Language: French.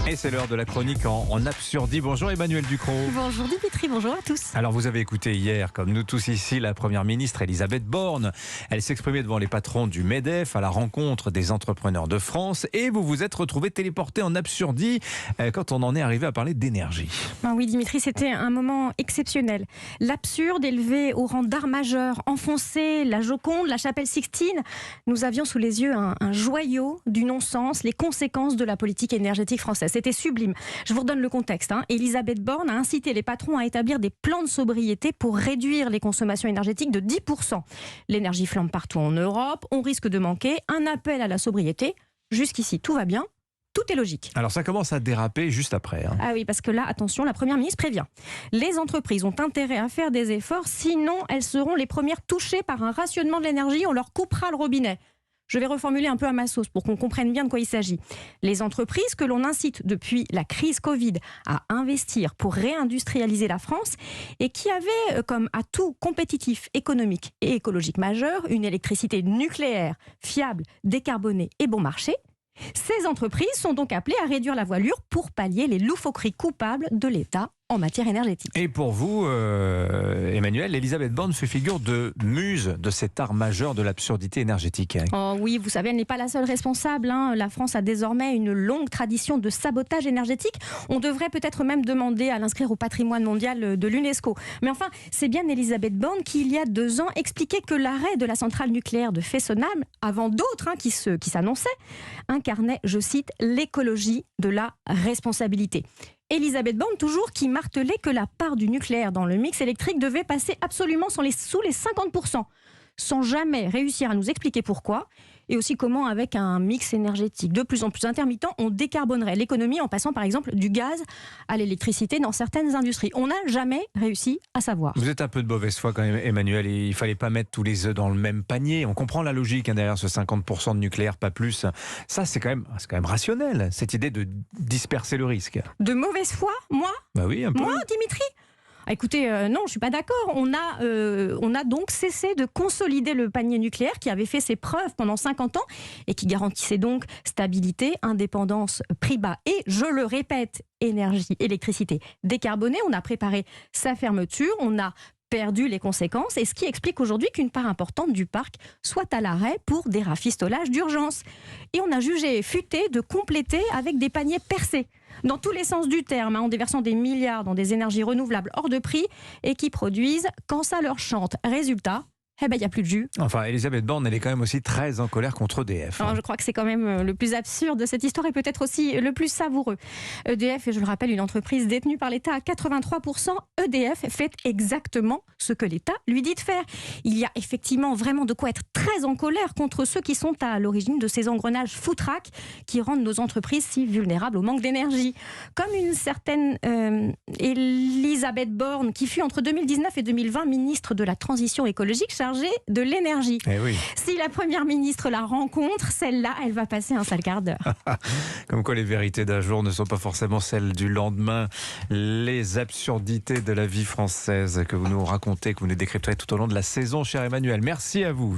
Et c'est l'heure de la chronique en absurdie. Bonjour Emmanuel Ducrot. Bonjour Dimitri, bonjour à tous. Alors vous avez écouté hier, comme nous tous ici, la première ministre Elisabeth Borne. Elle s'exprimait devant les patrons du MEDEF à la rencontre des entrepreneurs de France. Et vous vous êtes retrouvé téléporté en absurdie quand on en est arrivé à parler d'énergie. Ah oui Dimitri, c'était un moment exceptionnel. L'absurde élevé au rang d'art majeur, enfoncé, la Joconde, la chapelle Sixtine. Nous avions sous les yeux un joyau du non-sens, les conséquences de la politique énergétique française. C'était sublime. Je vous redonne le contexte. Elisabeth Borne a incité les patrons à établir des plans de sobriété pour réduire les consommations énergétiques de 10%. L'énergie flambe partout en Europe, on risque de manquer. Un appel à la sobriété. Jusqu'ici, tout va bien. Tout est logique. Alors ça commence à déraper juste après. Ah oui, parce que là, attention, la Première ministre prévient. Les entreprises ont intérêt à faire des efforts, sinon elles seront les premières touchées par un rationnement de l'énergie, on leur coupera le robinet. Je vais reformuler un peu à ma sauce pour qu'on comprenne bien de quoi il s'agit. Les entreprises que l'on incite depuis la crise Covid à investir pour réindustrialiser la France et qui avaient comme atout compétitif, économique et écologique majeur une électricité nucléaire, fiable, décarbonée et bon marché, ces entreprises sont donc appelées à réduire la voilure pour pallier les loufoqueries coupables de l'État en matière énergétique. Et pour vous, Emmanuel, Elisabeth Borne fait figure de muse de cet art majeur de l'absurdité énergétique. Oh oui, vous savez, elle n'est pas la seule responsable. La France a désormais une longue tradition de sabotage énergétique. On devrait peut-être même demander à l'inscrire au patrimoine mondial de l'UNESCO. Mais enfin, c'est bien Elisabeth Borne qui, il y a 2 ans, expliquait que l'arrêt de la centrale nucléaire de Fessenheim, avant d'autres qui s'annonçaient, incarnait, je cite, l'écologie de la responsabilité. Elisabeth Borne, toujours, qui martelait que la part du nucléaire dans le mix électrique devait passer absolument sous les 50%, sans jamais réussir à nous expliquer pourquoi, et aussi comment, avec un mix énergétique de plus en plus intermittent, on décarbonerait l'économie en passant par exemple du gaz à l'électricité dans certaines industries. On n'a jamais réussi à savoir. Vous êtes un peu de mauvaise foi quand même, Emmanuel, et il ne fallait pas mettre tous les œufs dans le même panier. On comprend la logique derrière ce 50% de nucléaire, pas plus. Ça, c'est quand même rationnel, cette idée de disperser le risque. De mauvaise foi, moi ? Bah oui, un peu. Moi, Dimitri ? Écoutez, non, je ne suis pas d'accord. On a donc cessé de consolider le panier nucléaire qui avait fait ses preuves pendant 50 ans et qui garantissait donc stabilité, indépendance, prix bas et, je le répète, électricité décarbonée. On a préparé sa fermeture, on a perdu les conséquences et ce qui explique aujourd'hui qu'une part importante du parc soit à l'arrêt pour des rafistolages d'urgence. Et on a jugé futé de compléter avec des paniers percés, dans tous les sens du terme, en déversant des milliards dans des énergies renouvelables hors de prix et qui produisent quand ça leur chante. Résultat, il n'y a plus de jus. Enfin, Elisabeth Borne, elle est quand même aussi très en colère contre EDF. Je crois que c'est quand même le plus absurde de cette histoire et peut-être aussi le plus savoureux. EDF, je le rappelle, une entreprise détenue par l'État à 83%. EDF fait exactement ce que l'État lui dit de faire. Il y a effectivement vraiment de quoi être très en colère contre ceux qui sont à l'origine de ces engrenages foutraques qui rendent nos entreprises si vulnérables au manque d'énergie. Comme une certaine Elisabeth Borne qui fut entre 2019 et 2020 ministre de la Transition écologique chargée de l'énergie. Eh oui. Si la Première ministre la rencontre, celle-là, elle va passer un sale quart d'heure. Comme quoi les vérités d'un jour ne sont pas forcément celles du lendemain. Les absurdités de la vie française que vous nous racontez, que vous nous décrypterez tout au long de la saison, cher Emmanuel. Merci à vous.